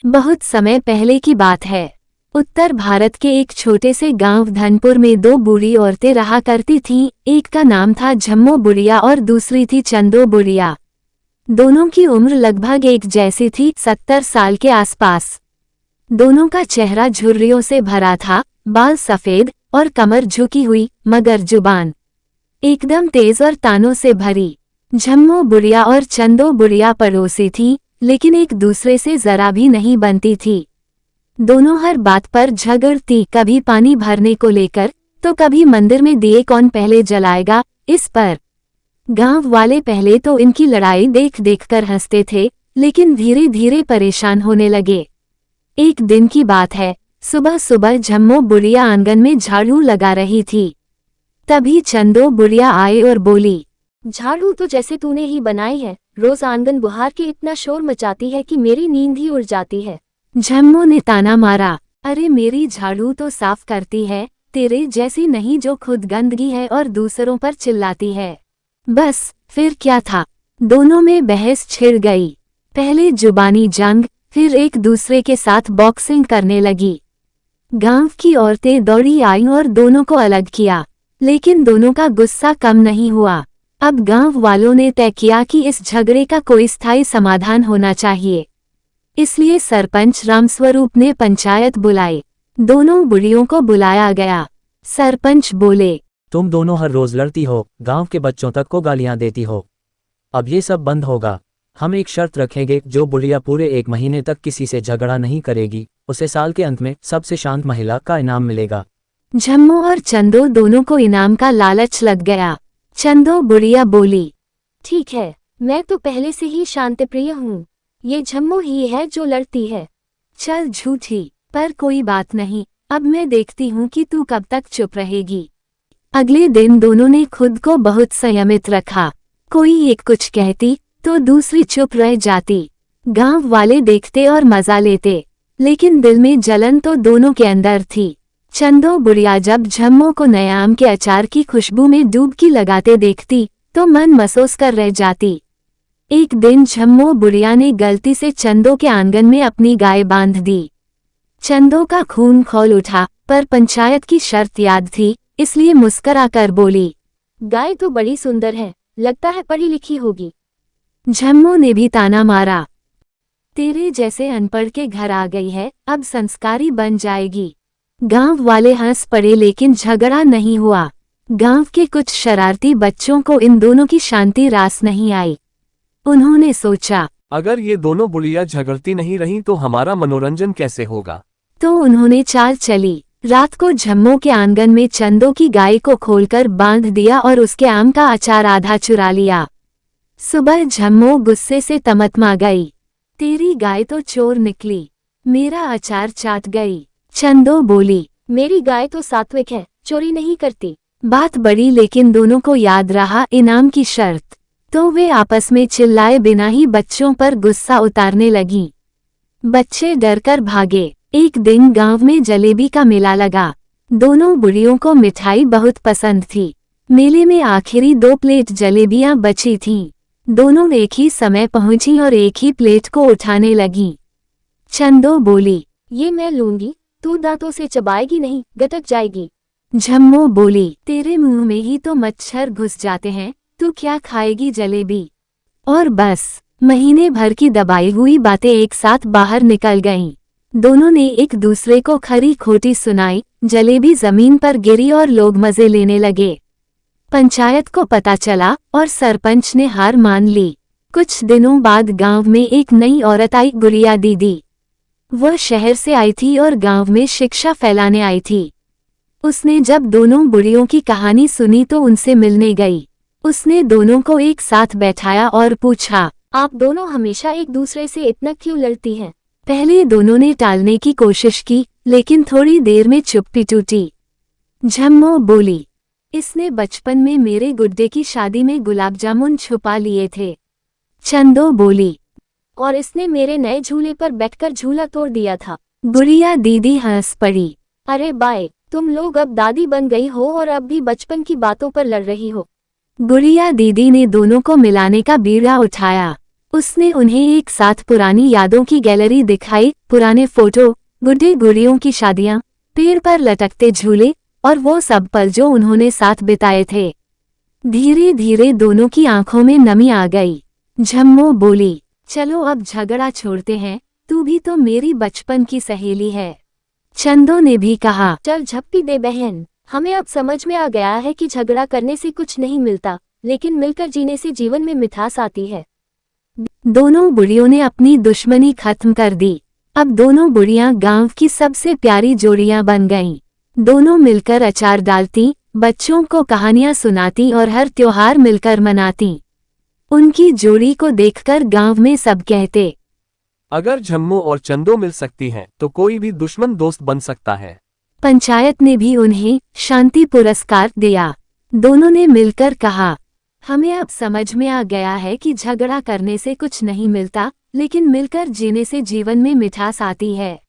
बहुत समय पहले की बात है। उत्तर भारत के एक छोटे से गांव धनपुर में दो बूढ़ी औरतें रहा करती थीं। एक का नाम था झम्मो बुढ़िया और दूसरी थी चंदो बुढ़िया। दोनों की उम्र लगभग एक जैसी थी, 70 साल के आसपास। दोनों का चेहरा झुर्रियों से भरा था, बाल सफेद और कमर झुकी हुई, मगर जुबान एकदम तेज और तानों से भरी। झम्मो बुढ़िया और चंदो बुढ़िया पड़ोसी थीं, लेकिन एक दूसरे से जरा भी नहीं बनती थी। दोनों हर बात पर झगड़ती, कभी पानी भरने को लेकर तो कभी मंदिर में दिए कौन पहले जलाएगा इस पर। गांव वाले पहले तो इनकी लड़ाई देख देखकर हंसते थे, लेकिन धीरे धीरे परेशान होने लगे। एक दिन की बात है, सुबह सुबह झम्मो बुढ़िया आंगन में झाड़ू लगा रही थी। तभी चंदो बुढ़िया आए और बोली, झाड़ू तो जैसे तूने ही बनाई है, रोज आंगन बुहार के इतना शोर मचाती है कि मेरी नींद ही उड़ जाती है। झम्मो ने ताना मारा, अरे मेरी झाड़ू तो साफ करती है, तेरे जैसी नहीं जो खुद गंदगी है और दूसरों पर चिल्लाती है। बस फिर क्या था, दोनों में बहस छिड़ गई। पहले जुबानी जंग, फिर एक दूसरे के साथ बॉक्सिंग करने लगी। गांव की औरतें दौड़ी आईं और दोनों को अलग किया, लेकिन दोनों का गुस्सा कम नहीं हुआ। अब गांव वालों ने तय किया कि इस झगड़े का कोई स्थायी समाधान होना चाहिए। इसलिए सरपंच रामस्वरूप ने पंचायत बुलाई। दोनों बुढ़ियों को बुलाया गया। सरपंच बोले, तुम दोनों हर रोज लड़ती हो, गांव के बच्चों तक को गालियां देती हो। अब ये सब बंद होगा। हम एक शर्त रखेंगे, जो बुढ़िया पूरे 1 महीने तक किसी से झगड़ा नहीं करेगी, उसे साल के अंत में सबसे शांत महिला का इनाम मिलेगा। झम्मो और चंदो दोनों को इनाम का लालच लग गया। चंदो बुढ़िया बोली, ठीक है, मैं तो पहले से ही शांतिप्रिय हूँ, ये झम्मो ही है जो लड़ती है। चल झूठी, पर कोई बात नहीं, अब मैं देखती हूँ कि तू कब तक चुप रहेगी। अगले दिन दोनों ने खुद को बहुत संयमित रखा। कोई एक कुछ कहती तो दूसरी चुप रह जाती। गांव वाले देखते और मजा लेते, लेकिन दिल में जलन तो दोनों के अंदर थी। चंदो बुढ़िया जब झम्मो को नए आम के अचार की खुशबू में डुबकी लगाते देखती तो मन महसूस कर रह जाती। एक दिन झम्मो बुढ़िया ने गलती से चंदो के आंगन में अपनी गाय बांध दी। चंदो का खून खौल उठा, पर पंचायत की शर्त याद थी, इसलिए मुस्कुराकर बोली, गाय तो बड़ी सुंदर है, लगता है पढ़ी लिखी होगी। झम्मो ने भी ताना मारा, तेरे जैसे अनपढ़ के घर आ गई है, अब संस्कारी बन जाएगी। गांव वाले हंस पड़े, लेकिन झगड़ा नहीं हुआ। गांव के कुछ शरारती बच्चों को इन दोनों की शांति रास नहीं आई। उन्होंने सोचा, अगर ये दोनों बुढ़िया झगड़ती नहीं रहीं तो हमारा मनोरंजन कैसे होगा। तो उन्होंने चाल चली। रात को झम्मो के आंगन में चंदो की गाय को खोलकर बांध दिया और उसके आम का अचार आधा चुरा लिया। सुबह झम्मो गुस्से से तमतमा गई, तेरी गाय तो चोर निकली, मेरा अचार चाट गई। चंदो बोली, मेरी गाय तो सात्विक है, चोरी नहीं करती। बात बड़ी, लेकिन दोनों को याद रहा इनाम की शर्त, तो वे आपस में चिल्लाए बिना ही बच्चों पर गुस्सा उतारने लगी। बच्चे डरकर भागे। एक दिन गांव में जलेबी का मेला लगा। दोनों बुढ़ियों को मिठाई बहुत पसंद थी। मेले में आखिरी 2 प्लेट जलेबियां बची थीं। दोनों एक ही समय पहुंची और एक ही प्लेट को उठाने लगी। चंदो बोली, ये मैं लूंगी, तू दांतों से चबाएगी नहीं, गटक जाएगी। झम्मो बोली, तेरे मुंह में ही तो मच्छर घुस जाते हैं, तू क्या खाएगी जलेबी। और बस महीने भर की दबाई हुई बातें एक साथ बाहर निकल गईं। दोनों ने एक दूसरे को खरी खोटी सुनाई। जलेबी जमीन पर गिरी और लोग मजे लेने लगे। पंचायत को पता चला और सरपंच ने हार मान ली। कुछ दिनों बाद गांव में एक नई औरत आई, गुड़िया दीदी। वह शहर से आई थी और गांव में शिक्षा फैलाने आई थी। उसने जब दोनों बुढ़ियों की कहानी सुनी तो उनसे मिलने गई। उसने दोनों को एक साथ बैठाया और पूछा, आप दोनों हमेशा एक दूसरे से इतना क्यों लड़ती हैं? पहले दोनों ने टालने की कोशिश की, लेकिन थोड़ी देर में चुप्पी टूटी। झम्मो बोली, इसने बचपन में मेरे गुड्डे की शादी में गुलाब जामुन छुपा लिए थे। चंदो बोली, और इसने मेरे नए झूले पर बैठकर झूला तोड़ दिया था। गुड़िया दीदी हंस पड़ी, अरे बाय, तुम लोग अब दादी बन गई हो और अब भी बचपन की बातों पर लड़ रही हो। गुड़िया दीदी ने दोनों को मिलाने का बीड़ा उठाया। उसने उन्हें एक साथ पुरानी यादों की गैलरी दिखाई, पुराने फोटो, बुढ़े गुड़ियों की शादियां, पेड़ पर लटकते झूले और वो सब पल जो उन्होंने साथ बिताए थे। धीरे धीरे दोनों की आंखों में नमी आ गई। झम्मो बोली, चलो अब झगड़ा छोड़ते हैं, तू भी तो मेरी बचपन की सहेली है। चंदो ने भी कहा, चल झप्पी दे बहन, हमें अब समझ में आ गया है कि झगड़ा करने से कुछ नहीं मिलता, लेकिन मिलकर जीने से जीवन में मिठास आती है। दोनों बुढ़ियों ने अपनी दुश्मनी खत्म कर दी। अब दोनों बुढ़ियां गांव की सबसे प्यारी जोड़ियां बन गईं। दोनों मिलकर अचार डालती, बच्चों को कहानियां सुनाती और हर त्योहार मिलकर मनाती। उनकी जोड़ी को देखकर गांव में सब कहते, अगर झम्मो और चंदो मिल सकती हैं, तो कोई भी दुश्मन दोस्त बन सकता है। पंचायत ने भी उन्हें शांति पुरस्कार दिया। दोनों ने मिलकर कहा, हमें अब समझ में आ गया है कि झगड़ा करने से कुछ नहीं मिलता, लेकिन मिलकर जीने से जीवन में मिठास आती है।